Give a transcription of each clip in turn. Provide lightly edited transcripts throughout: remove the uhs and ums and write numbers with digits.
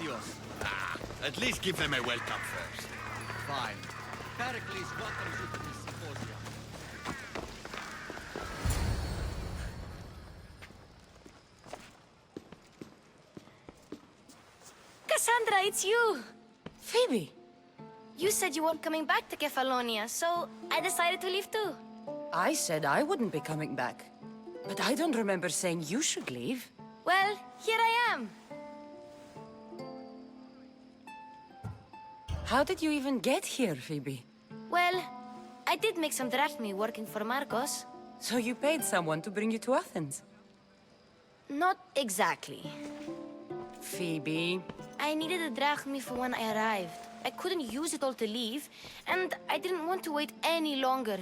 Adios. At least give them a welcome first. Fine. Pericles welcomes you to this symposium. Cassandra, it's you! Phoebe! You said you weren't coming back to Kefalonia, so I decided to leave too. I said I wouldn't be coming back. But I don't remember saying you should leave. Well, here I am. How did you even get here, Phoebe? Well, I did make some drachmi working for Marcos. So you paid someone to bring you to Athens? Not exactly. Phoebe... I needed a drachmi for when I arrived. I couldn't use it all to leave, and I didn't want to wait any longer.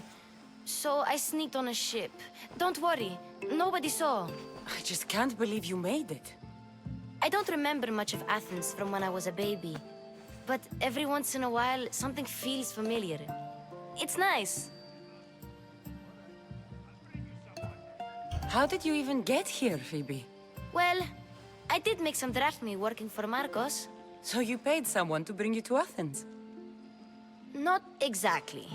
So I sneaked on a ship. Don't worry, nobody saw. I just can't believe you made it. I don't remember much of Athens from when I was a baby. But every once in a while, something feels familiar. It's nice. How did you even get here, Phoebe? Well, I did make some drachmi working for Marcos. So you paid someone to bring you to Athens? Not exactly.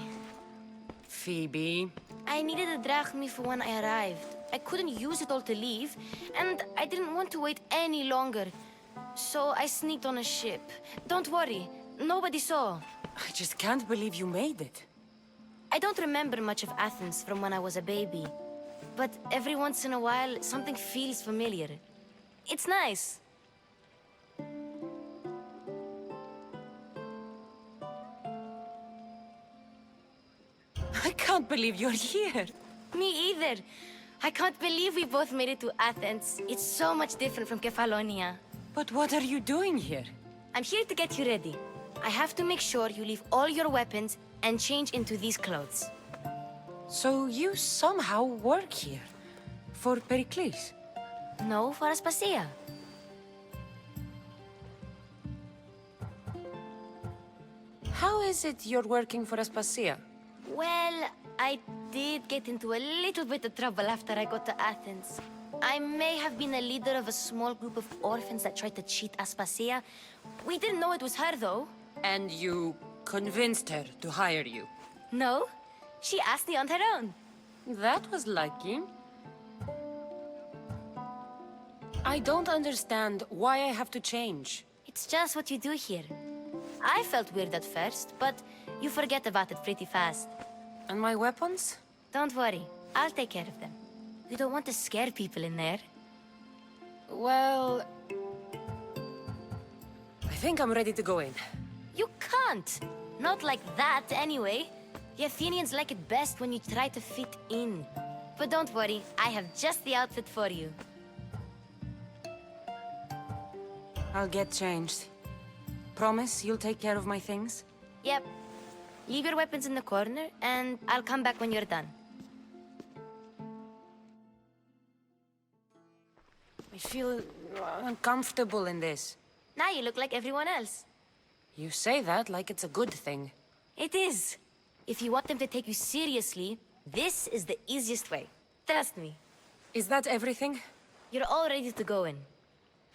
Phoebe... I needed a drachmi for when I arrived. I couldn't use it all to leave, and I didn't want to wait any longer. So I sneaked on a ship. Don't worry, nobody saw. I just can't believe you made it. I don't remember much of Athens from when I was a baby. But every once in a while, something feels familiar. It's nice. I can't believe you're here. Me either. I can't believe we both made it to Athens. It's so much different from Kefalonia. But what are you doing here? I'm here to get you ready. I have to make sure you leave all your weapons and change into these clothes. So you somehow work here? For Pericles? No, for Aspasia. How is it you're working for Aspasia? Well, I did get into a little bit of trouble after I got to Athens. I may have been a leader of a small group of orphans that tried to cheat Aspasia. We didn't know it was her, though. And you convinced her to hire you? No, she asked me on her own. That was lucky. I don't understand why I have to change. It's just what you do here. I felt weird at first, but you forget about it pretty fast. And my weapons? Don't worry, I'll take care of them. We don't want to scare people in there. Well... I think I'm ready to go in. You can't! Not like that, anyway. The Athenians like it best when you try to fit in. But don't worry, I have just the outfit for you. I'll get changed. Promise you'll take care of my things? Yep. Leave your weapons in the corner, and I'll come back when you're done. I feel uncomfortable in this. Now you look like everyone else. You say that like it's a good thing. It is. If you want them to take you seriously, this is the easiest way. Trust me. Is that everything? You're all ready to go in.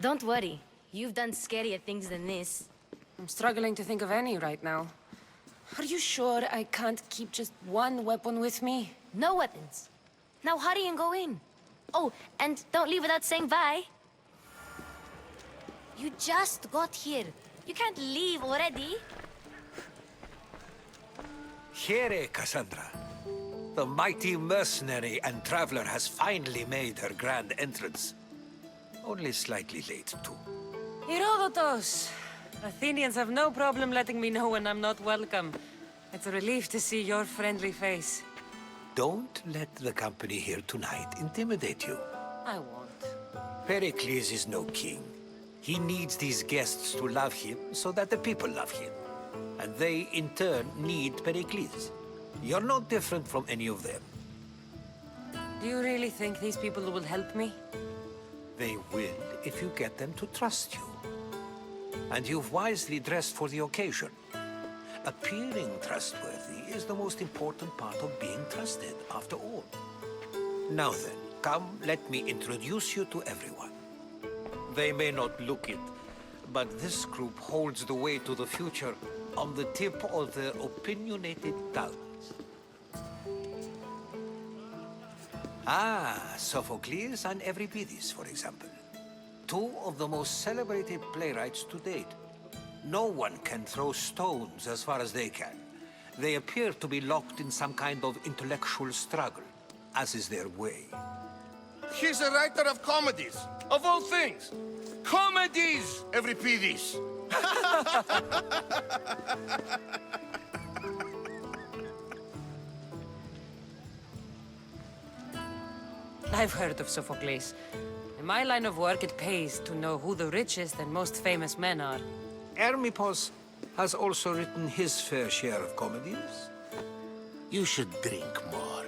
Don't worry. You've done scarier things than this. I'm struggling to think of any right now. Are you sure I can't keep just one weapon with me? No weapons. Now hurry and go in. Oh, and don't leave without saying bye. You just got here. You can't leave already. Here, Cassandra. The mighty mercenary and traveler has finally made her grand entrance. Only slightly late, too. Herodotus! Athenians have no problem letting me know when I'm not welcome. It's a relief to see your friendly face. Don't let the company here tonight intimidate you. I won't. Pericles is no king. He needs these guests to love him so that the people love him. And they, in turn, need Pericles. You're no different from any of them. Do you really think these people will help me? They will if you get them to trust you. And you've wisely dressed for the occasion. Appearing trustworthy is the most important part of being trusted, after all. Now then, come, let me introduce you to everyone. They may not look it, But this group holds the way to the future on the tip of their opinionated tongues. Ah, Sophocles and Euripides, for example. Two of the most celebrated playwrights to date. No one can throw stones as far as they can. They appear to be locked in some kind of intellectual struggle, as is their way. He's a writer of comedies, of all things. Comedies, Euripides. I've heard of Sophocles. In my line of work, it pays to know who the richest and most famous men are. Hermippos has also written his fair share of comedies. You should drink more.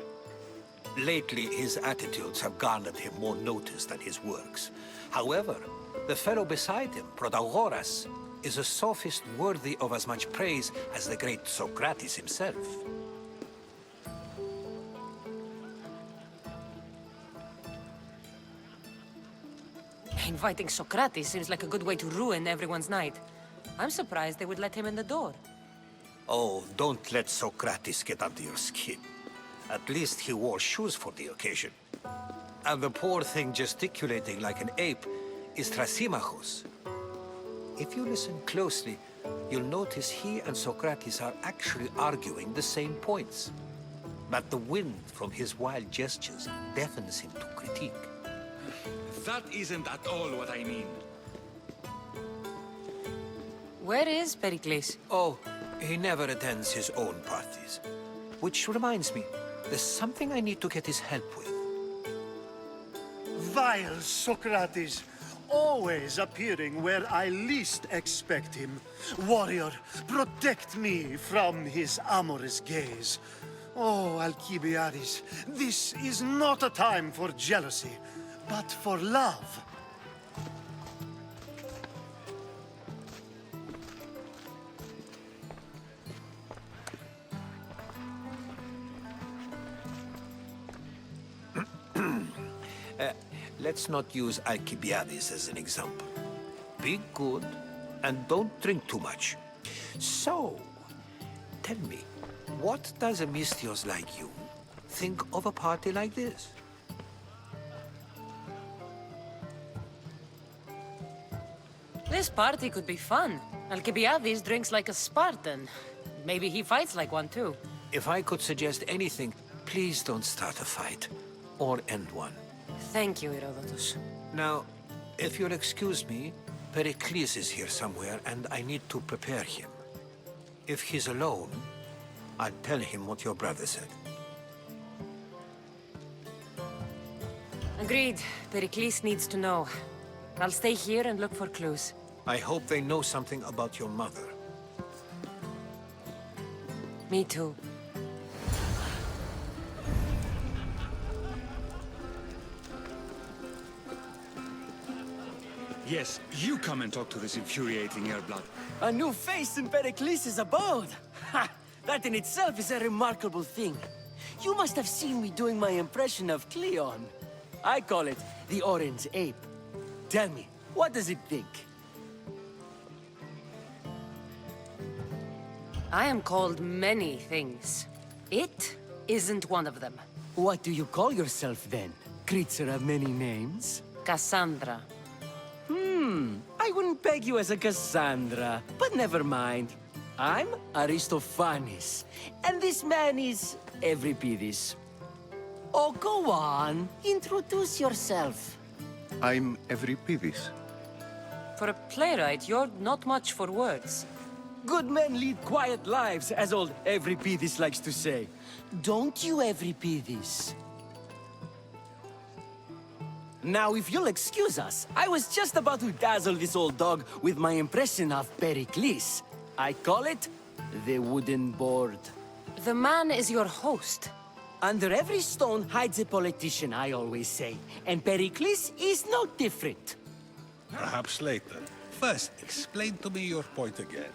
Lately, his attitudes have garnered him more notice than his works. However, the fellow beside him, Protagoras, is a sophist worthy of as much praise as the great Socrates himself. Inviting Socrates seems like a good way to ruin everyone's night. I'm surprised they would let him in the door. Oh, don't let Socrates get under your skin. At least he wore shoes for the occasion. And the poor thing gesticulating like an ape is Thrasymachos. If you listen closely, you'll notice he and Socrates are actually arguing the same points. But the wind from his wild gestures deafens him to critique. That isn't at all what I mean. Where is Pericles? Oh, he never attends his own parties. Which reminds me, there's something I need to get his help with. Vile Socrates, always appearing where I least expect him. Warrior, protect me from his amorous gaze. Oh, Alcibiades, this is not a time for jealousy, but for love. Let's not use Alcibiades as an example. Be good, and don't drink too much. So, tell me, what does a Mystios like you think of a party like this? This party could be fun. Alcibiades drinks like a Spartan. Maybe he fights like one too. If I could suggest anything, please don't start a fight, or end one. Thank you, Herodotus. Now, if you'll excuse me, Pericles is here somewhere, and I need to prepare him. If he's alone, I'll tell him what your brother said. Agreed. Pericles needs to know. I'll stay here and look for clues. I hope they know something about your mother. Me too. Yes, you come and talk to this infuriating airblood. A new face in Pericles' abode! Ha! That in itself is a remarkable thing. You must have seen me doing my impression of Cleon. I call it the Orange Ape. Tell me, what does it think? I am called many things. It isn't one of them. What do you call yourself then? Creature of many names? Cassandra. I wouldn't peg you as a Cassandra, but never mind. I'm Aristophanes, and this man is Euripides. Oh, go on. Introduce yourself. I'm Euripides. For a playwright, you're not much for words. Good men lead quiet lives, as old Euripides likes to say. Don't you, Euripides? Now, if you'll excuse us, I was just about to dazzle this old dog with my impression of Pericles. I call it the wooden board. The man is your host. Under every stone hides a politician, I always say. And Pericles is no different. Perhaps later. First, explain to me your point again.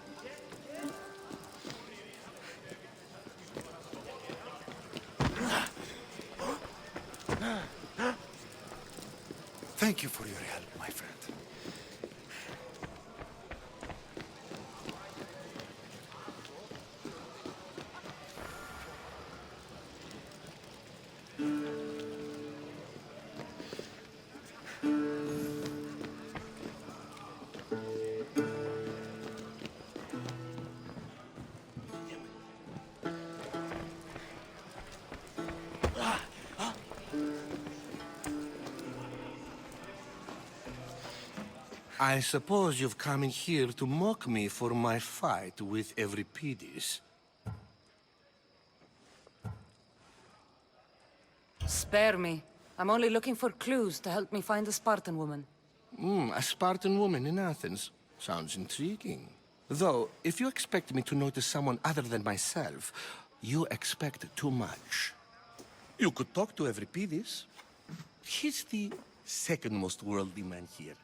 Thank you for your help, my friend. I suppose you've come in here to mock me for my fight with Euripides. Spare me. I'm only looking for clues to help me find a Spartan woman. A Spartan woman in Athens. Sounds intriguing. Though, if you expect me to notice someone other than myself, you expect too much. You could talk to Euripides. He's the second most worldly man here.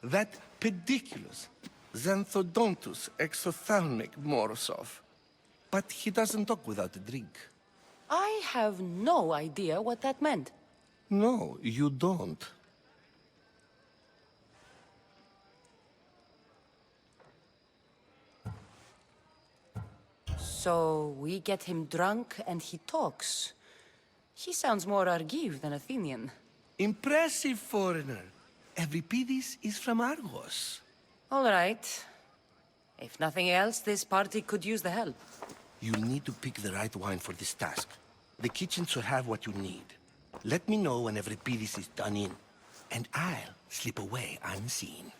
That pediculous, xanthodontus, exophthalmic Morosov. But he doesn't talk without a drink. I have no idea what that meant. No, you don't. So we get him drunk and he talks. He sounds more Argive than Athenian. Impressive, foreigner. Euripides is from Argos. All right. If nothing else, this party could use the help. You'll need to pick the right wine for this task. The kitchen should have what you need. Let me know when Euripides is done in, and I'll slip away unseen.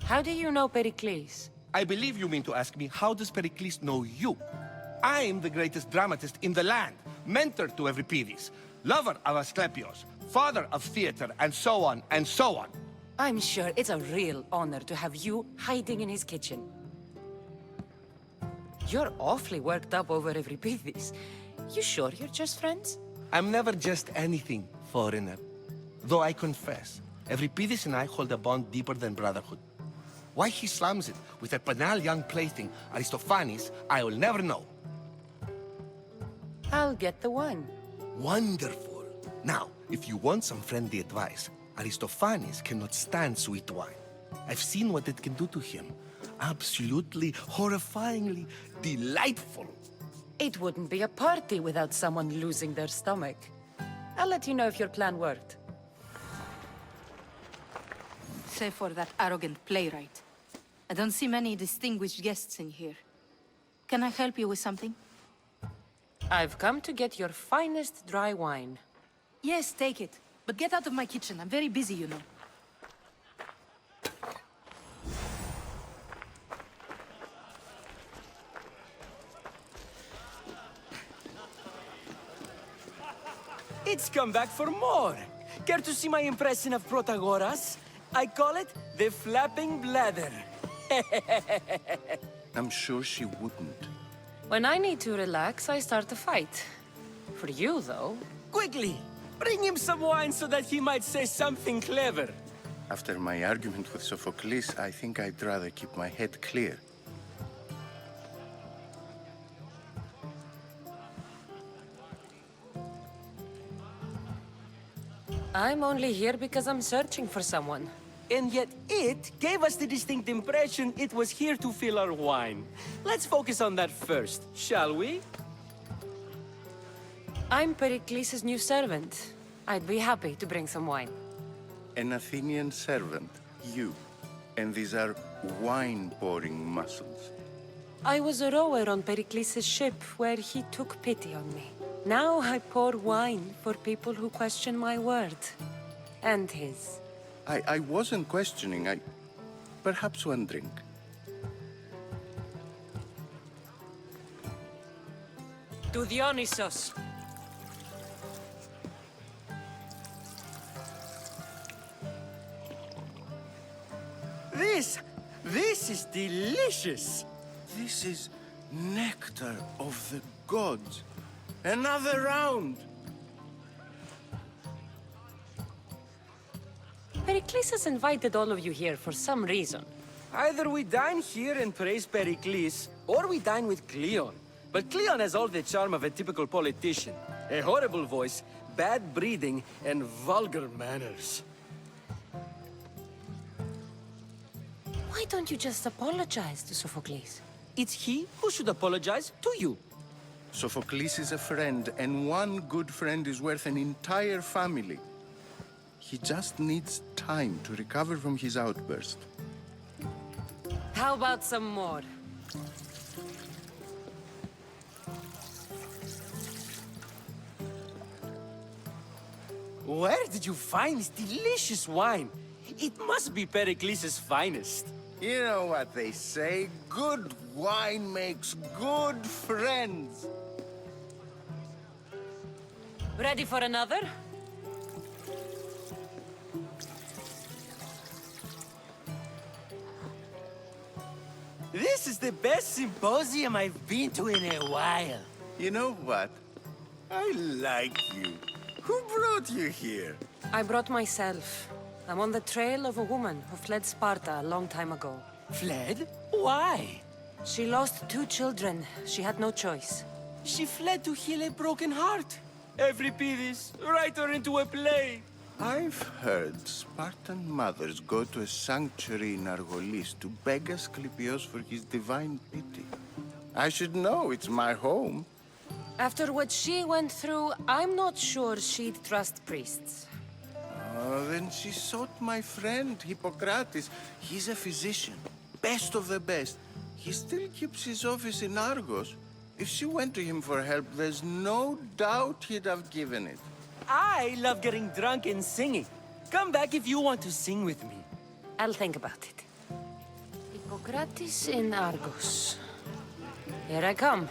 How do you know Pericles? I believe you mean to ask me, how does Pericles know you? I'm the greatest dramatist in the land, mentor to Euripides, lover of Asclepios, father of theater, and so on, and so on. I'm sure it's a real honor to have you hiding in his kitchen. You're awfully worked up over Euripides. You sure you're just friends? I'm never just anything, foreigner. Though I confess, Euripides and I hold a bond deeper than brotherhood. Why he slams it with a banal young plaything, Aristophanes, I will never know. I'll get the wine. Wonderful. Now, if you want some friendly advice, Aristophanes cannot stand sweet wine. I've seen what it can do to him. Absolutely, horrifyingly delightful. It wouldn't be a party without someone losing their stomach. I'll let you know if your plan worked. Save for that arrogant playwright. I don't see many distinguished guests in here. Can I help you with something? I've come to get your finest dry wine. Yes, take it. But get out of my kitchen. I'm very busy, you know. It's come back for more. Care to see my impression of Protagoras? I call it the flapping bladder. I'm sure she wouldn't. When I need to relax, I start a fight. For you, though... Quickly, bring him some wine so that he might say something clever. After my argument with Sophocles, I think I'd rather keep my head clear. I'm only here because I'm searching for someone. And yet it gave us the distinct impression it was here to fill our wine. Let's focus on that first, shall we? I'm Pericles' new servant. I'd be happy to bring some wine. An Athenian servant, you. And these are wine-pouring muscles. I was a rower on Pericles' ship where he took pity on me. Now I pour wine for people who question my word. And his. I wasn't questioning, perhaps one drink. To Dionysos. This is delicious. This is nectar of the gods. Another round! Pericles has invited all of you here for some reason. Either we dine here and praise Pericles, or we dine with Cleon. But Cleon has all the charm of a typical politician. A horrible voice, bad breeding, and vulgar manners. Why don't you just apologize to Sophocles? It's he who should apologize to you. Sophocles is a friend, and one good friend is worth an entire family. He just needs time to recover from his outburst. How about some more? Where did you find this delicious wine? It must be Pericles' finest. You know what they say, good wine makes good friends. Ready for another? This is the best symposium I've been to in a while. You know what? I like you. Who brought you here? I brought myself. I'm on the trail of a woman who fled Sparta a long time ago. Fled? Why? She lost 2 children. She had no choice. She fled to heal a broken heart. Euripides, write her into a play. I've heard Spartan mothers go to a sanctuary in Argolis to beg Asclepios for his divine pity. I should know, it's my home. After what she went through, I'm not sure she'd trust priests. Oh, then she sought my friend, Hippocrates. He's a physician, best of the best. He still keeps his office in Argos. If she went to him for help, there's no doubt he'd have given it. I love getting drunk and singing. Come back if you want to sing with me. I'll think about it. Hippocrates in Argos. Here I come.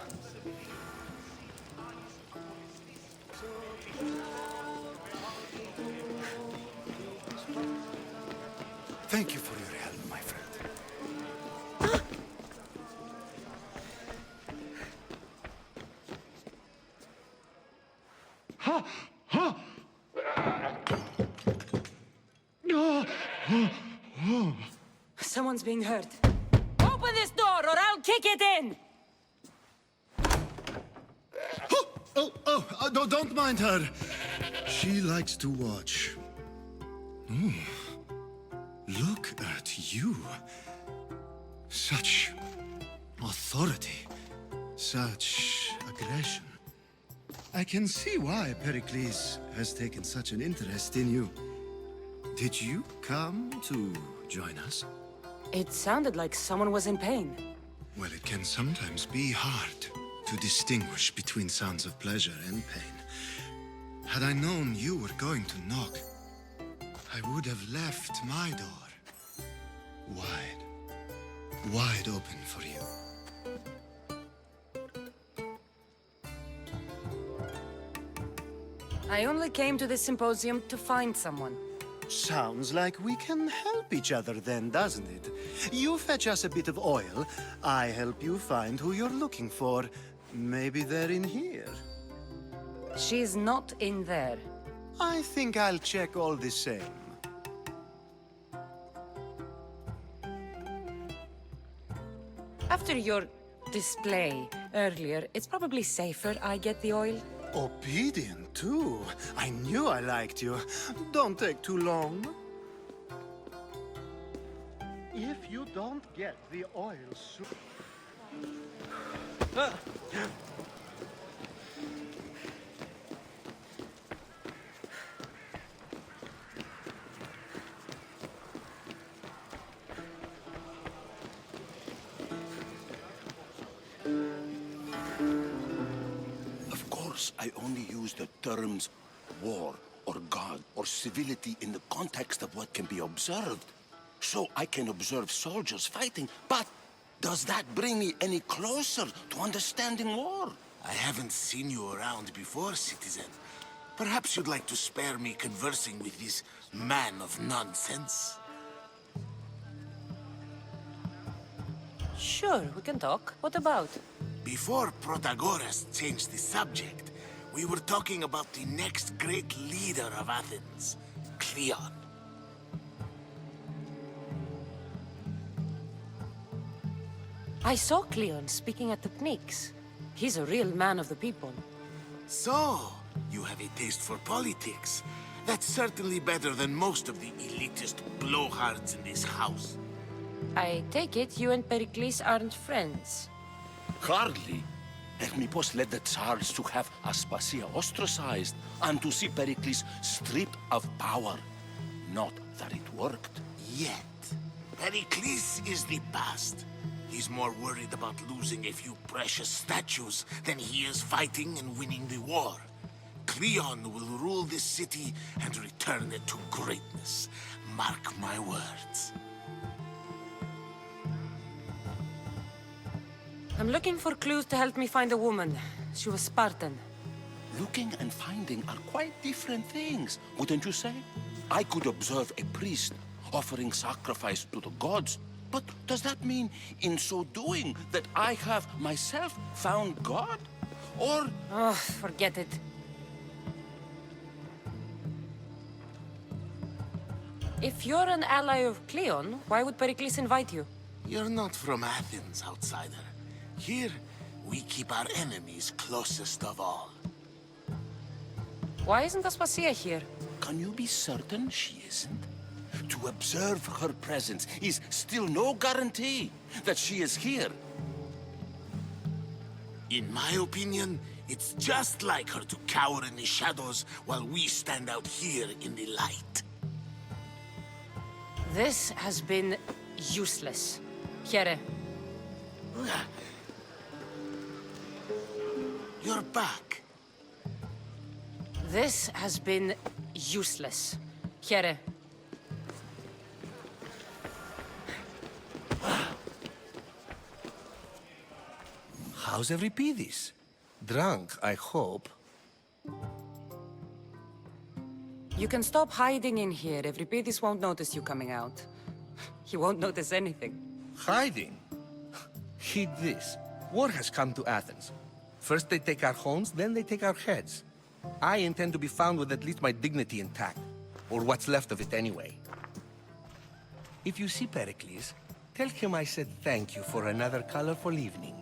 Thank you for your help, my friend. Someone's being hurt. Open this door or I'll kick it in! No, don't mind her. She likes to watch. Look at you. Such authority. Such aggression. I can see why Pericles has taken such an interest in you. Did you come to join us? It sounded like someone was in pain. Well, it can sometimes be hard to distinguish between sounds of pleasure and pain. Had I known you were going to knock, I would have left my door wide open for you. I only came to this symposium to find someone. Sounds like we can help each other then, doesn't it? You fetch us a bit of oil, I help you find who you're looking for. Maybe they're in here. She's not in there. I think I'll check all the same. After your display earlier, it's probably safer I get the oil. Obedient, too. I knew I liked you. Don't take too long. If you don't get the oil soon... I only use the terms war or God or civility in the context of what can be observed. So I can observe soldiers fighting, but does that bring me any closer to understanding war? I haven't seen you around before, citizen. Perhaps you'd like to spare me conversing with this man of nonsense? Sure, we can talk. What about? Before Protagoras changed the subject, we were talking about the next great leader of Athens, Cleon. I saw Cleon speaking at the Pnyx. He's a real man of the people. So, you have a taste for politics. That's certainly better than most of the elitist blowhards in this house. I take it you and Pericles aren't friends. Hardly. Hermippos led the Tsars to have Aspasia ostracized and to see Pericles stripped of power. Not that it worked. Yet. Pericles is the past. He's more worried about losing a few precious statues than he is fighting and winning the war. Cleon will rule this city and return it to greatness. Mark my words. I'm looking for clues to help me find a woman. She was Spartan. Looking and finding are quite different things, wouldn't you say? I could observe a priest offering sacrifice to the gods, but does that mean, in so doing, that I have myself found God? Or... Oh, forget it. If you're an ally of Cleon, why would Pericles invite you? You're not from Athens, outsider. Here, we keep our enemies closest of all. Why isn't Aspasia here? Can you be certain she isn't? To observe her presence is still no guarantee that she is here. In my opinion, it's just like her to cower in the shadows while we stand out here in the light. This has been useless. Here. You're back. This has been useless. Here. How's Euripides? Drunk, I hope. You can stop hiding in here. Euripides won't notice you coming out. He won't notice anything. Hiding? Heed this. War has come to Athens. First they take our homes, then they take our heads. I intend to be found with at least my dignity intact. Or what's left of it anyway. If you see Pericles, tell him I said thank you for another colorful evening.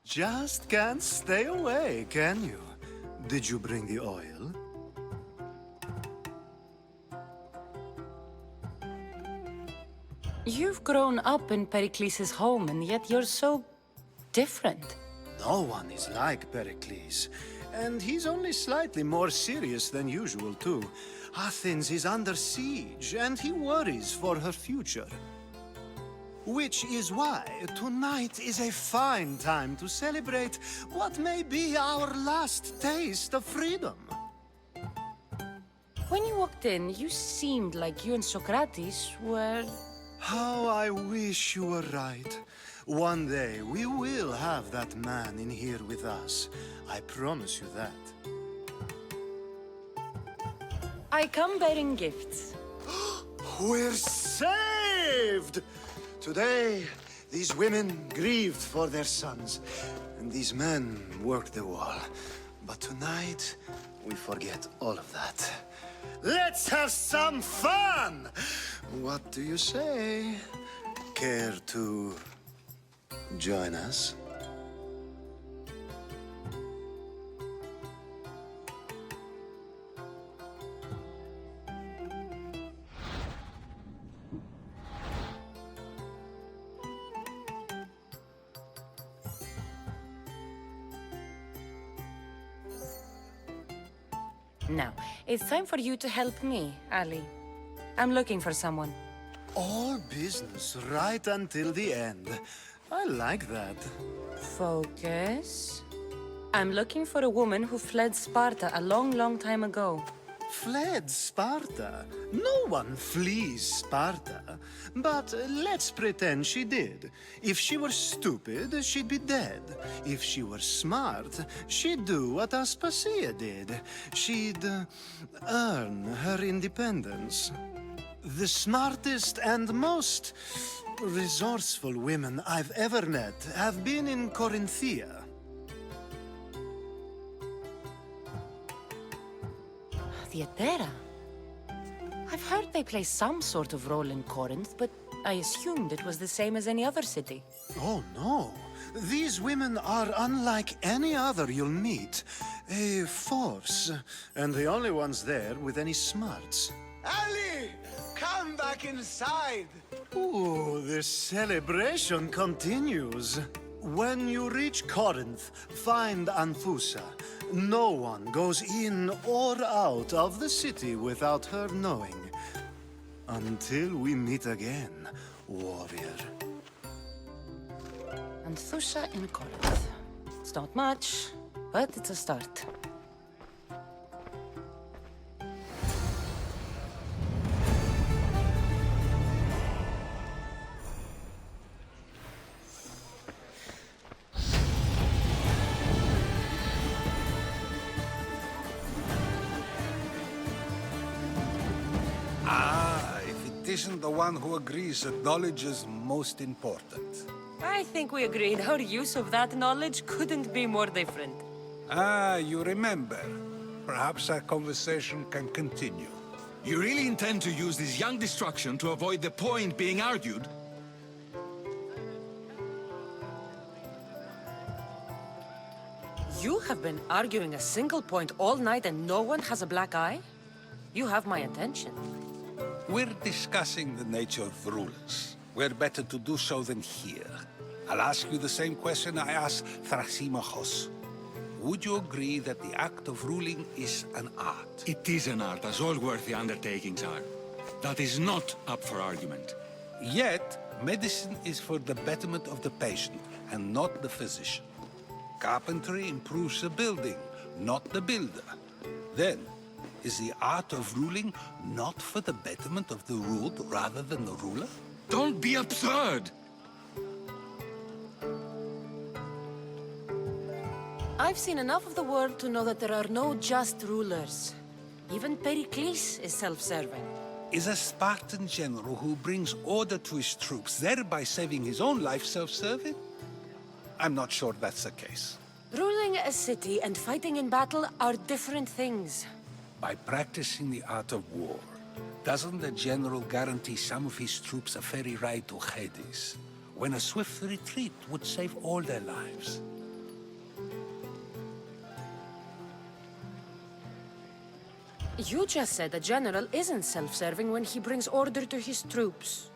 Just can't stay away, can you? Did you bring the oil? You've grown up in Pericles' home, and yet you're so different. No one is like Pericles. And he's only slightly more serious than usual, too. Athens is under siege, and he worries for her future. Which is why tonight is a fine time to celebrate what may be our last taste of freedom. When you walked in, you seemed like you and Socrates were... How I wish you were right. One day we will have that man in here with us. I promise you that. I come bearing gifts. We're saved! Today, these women grieved for their sons, and these men worked the wall. But tonight, we forget all of that. Let's have some fun! What do you say? Care to join us? Now, it's time for you to help me, Ali. I'm looking for someone. All business right until the end. I like that. Focus. I'm looking for a woman who fled Sparta a long, long time ago. Fled Sparta? No one flees Sparta. But let's pretend she did. If she were stupid, she'd be dead. If she were smart, she'd do what Aspasia did. She'd earn her independence. The smartest and most resourceful women I've ever met have been in Corinthia. Theatera. I've heard they play some sort of role in Corinth, but I assumed it was the same as any other city. Oh, no. These women are unlike any other you'll meet. A force, and the only ones there with any smarts. Ali! Come back inside! Ooh, the celebration continues. When you reach Corinth, find Anfusa. No one goes in or out of the city without her knowing. Until we meet again, warrior. Anthusa in Corinth. It's not much, but it's a start. If it isn't the one who agrees that knowledge is most important. I think we agreed our use of that knowledge couldn't be more different. Ah, you remember. Perhaps our conversation can continue. You really intend to use this young destruction to avoid the point being argued? You have been arguing a single point all night and no one has a black eye? You have my attention. We're discussing the nature of rulers. Where better to do so than here? I'll ask you the same question I asked Thrasymachos. Would you agree that the act of ruling is an art? It is an art, as all worthy undertakings are. That is not up for argument. Yet, medicine is for the betterment of the patient, and not the physician. Carpentry improves the building, not the builder. Then, is the art of ruling not for the betterment of the ruled rather than the ruler? Don't be absurd! I've seen enough of the world to know that there are no just rulers. Even Pericles is self-serving. Is a Spartan general who brings order to his troops, thereby saving his own life, self-serving? I'm not sure that's the case. Ruling a city and fighting in battle are different things. By practicing the art of war, doesn't the general guarantee some of his troops a ferry ride to Hades, when a swift retreat would save all their lives? You just said a general isn't self-serving when he brings order to his troops.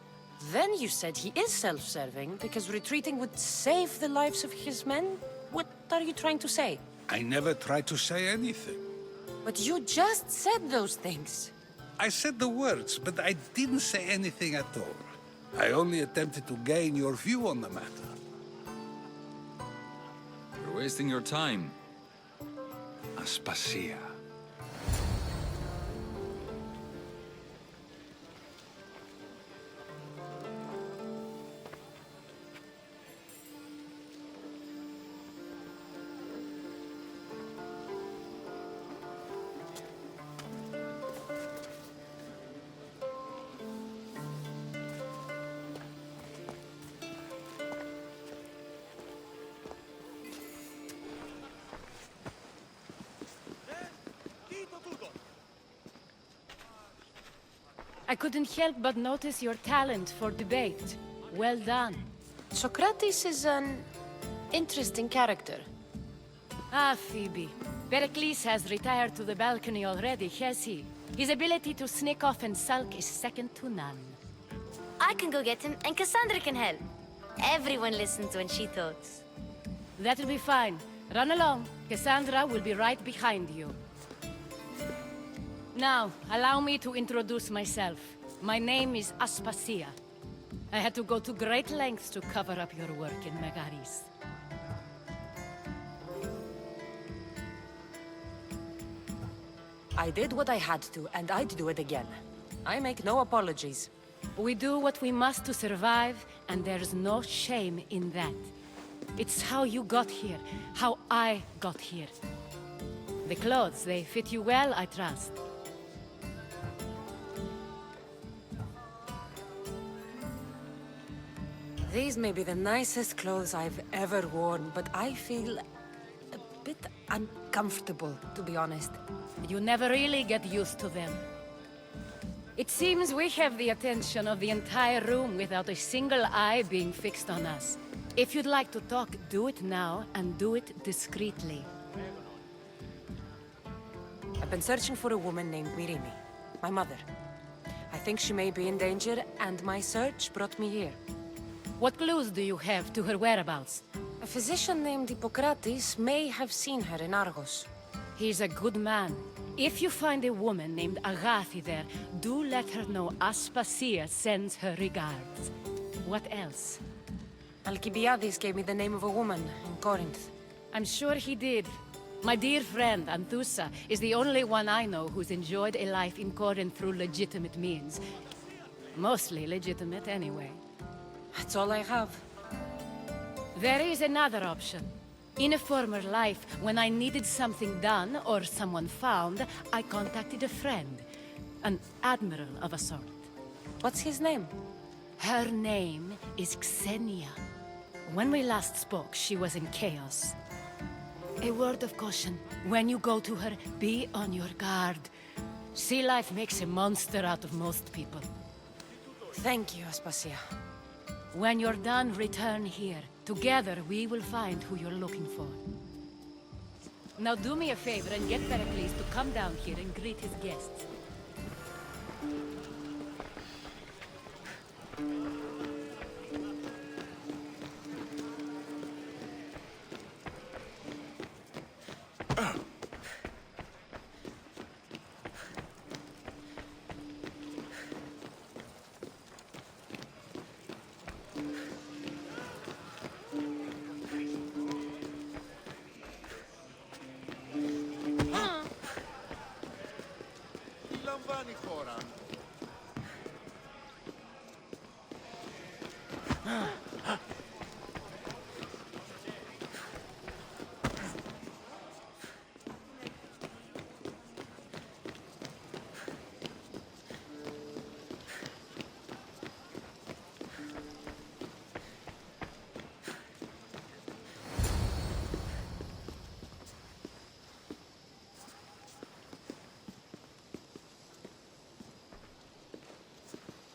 Then you said he is self-serving because retreating would save the lives of his men? What are you trying to say? I never tried to say anything. But you just said those things. I said the words, but I didn't say anything at all. I only attempted to gain your view on the matter. You're wasting your time. Aspasia. I couldn't help but notice your talent for debate. Well done. Socrates is an interesting character. Ah, Phoebe. Pericles has retired to the balcony already, has he? His ability to sneak off and sulk is second to none. I can go get him, and Cassandra can help. Everyone listens when she talks. That'll be fine. Run along. Cassandra will be right behind you. Now, allow me to introduce myself. My name is Aspasia. I had to go to great lengths to cover up your work in Megaris. I did what I had to, and I'd do it again. I make no apologies. We do what we must to survive, and there's no shame in that. It's how you got here, how I got here. The clothes, they fit you well, I trust. These may be the nicest clothes I've ever worn, but I feel a bit uncomfortable, to be honest. You never really get used to them. It seems we have the attention of the entire room without a single eye being fixed on us. If you'd like to talk, do it now, and do it discreetly. I've been searching for a woman named Mirimi, my mother. I think she may be in danger, and my search brought me here. What clues do you have to her whereabouts? A physician named Hippocrates may have seen her in Argos. He's a good man. If you find a woman named Agathi there, do let her know Aspasia sends her regards. What else? Alcibiades gave me the name of a woman in Corinth. I'm sure he did. My dear friend, Anthusa, is the only one I know who's enjoyed a life in Corinth through legitimate means. Mostly legitimate, anyway. That's all I have. There is another option. In a former life, when I needed something done or someone found, I contacted a friend. An admiral of a sort. What's his name? Her name is Xenia. When we last spoke, she was in chaos. A word of caution. When you go to her, be on your guard. Sea life makes a monster out of most people. Thank you, Aspasia. When you're done, return here. Together, we will find who you're looking for. Now do me a favor and get Pericles to come down here and greet his guests.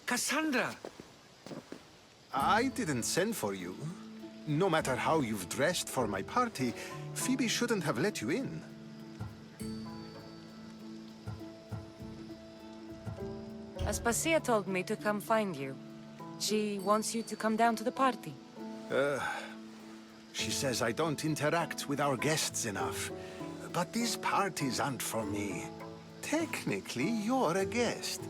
Cassandra! I didn't send for you. No matter how you've dressed for my party, Phoebe shouldn't have let you in. Aspasia told me to come find you. She wants you to come down to the party. She says I don't interact with our guests enough. But these parties aren't for me. Technically, you're a guest.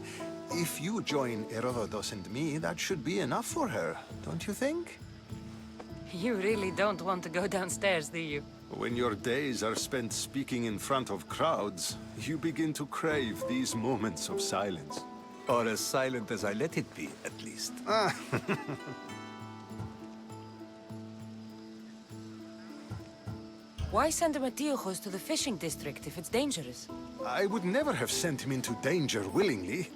If you join Herodotus and me, that should be enough for her, don't you think? You really don't want to go downstairs, do you? When your days are spent speaking in front of crowds, you begin to crave these moments of silence. Or as silent as I let it be, at least. Why send Metiochos to the fishing district if it's dangerous? I would never have sent him into danger willingly.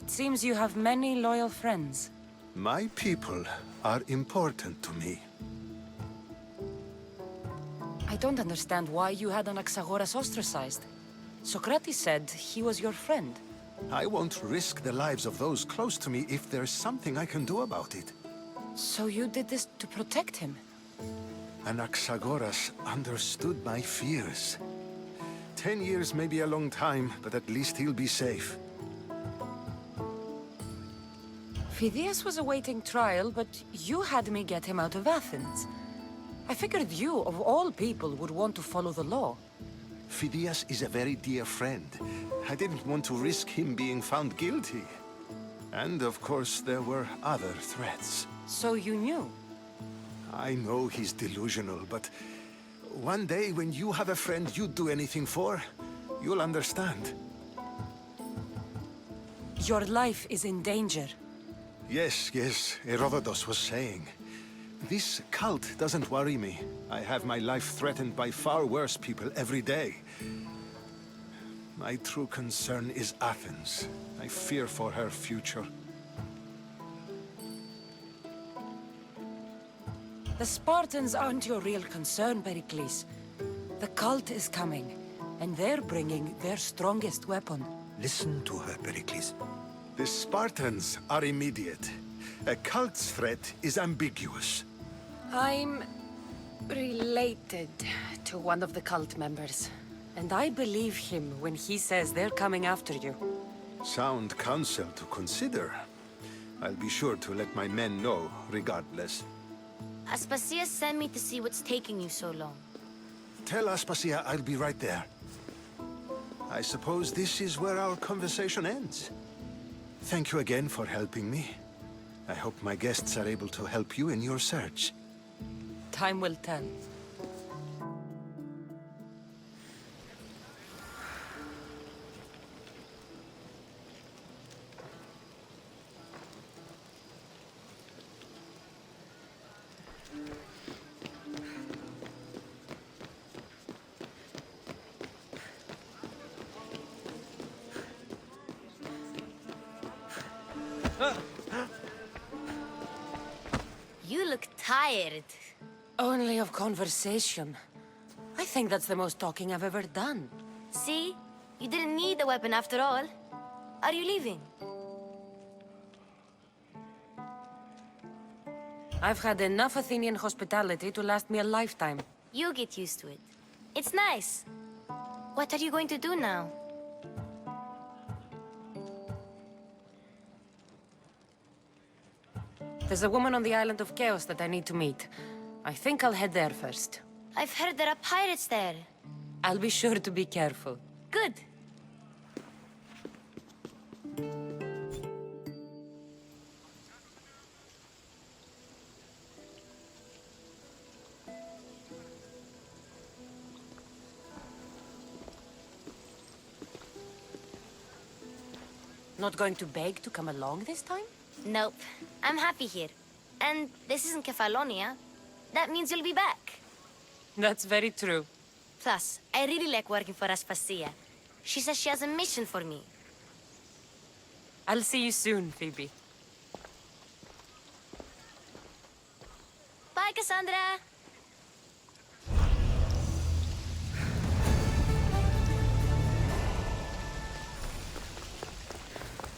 It seems you have many loyal friends. My people are important to me. I don't understand why you had Anaxagoras ostracized. Socrates said he was your friend. I won't risk the lives of those close to me if there's something I can do about it. So you did this to protect him? Anaxagoras understood my fears. 10 years may be a long time, but at least he'll be safe. Phidias was awaiting trial, but you had me get him out of Athens. I figured you, of all people, would want to follow the law. Phidias is a very dear friend. I didn't want to risk him being found guilty. And of course, there were other threats. So you knew? I know he's delusional, but one day when you have a friend you'd do anything for, you'll understand. Your life is in danger. Yes, Herodotus was saying. This cult doesn't worry me. I have my life threatened by far worse people every day. My true concern is Athens. I fear for her future. The Spartans aren't your real concern, Pericles. The cult is coming, and they're bringing their strongest weapon. Listen to her, Pericles. The Spartans are immediate. A cult's threat is ambiguous. I'm related to one of the cult members. And I believe him when he says they're coming after you. Sound counsel to consider. I'll be sure to let my men know, regardless. Aspasia sent me to see what's taking you so long. Tell Aspasia I'll be right there. I suppose this is where our conversation ends. Thank you again for helping me. I hope my guests are able to help you in your search. Time will tell. You look tired. Only of conversation. I think that's the most talking I've ever done. See? You didn't need the weapon after all. Are you leaving? I've had enough Athenian hospitality to last me a lifetime. You get used to it. It's nice. What are you going to do now? There's a woman on the island of Chaos that I need to meet. I think I'll head there first. I've heard there are pirates there. I'll be sure to be careful. Good. Not going to beg to come along this time? Nope. I'm happy here. And this isn't Kefalonia. That means you'll be back. That's very true. Plus, I really like working for Aspasia. She says she has a mission for me. I'll see you soon, Phoebe. Bye, Cassandra!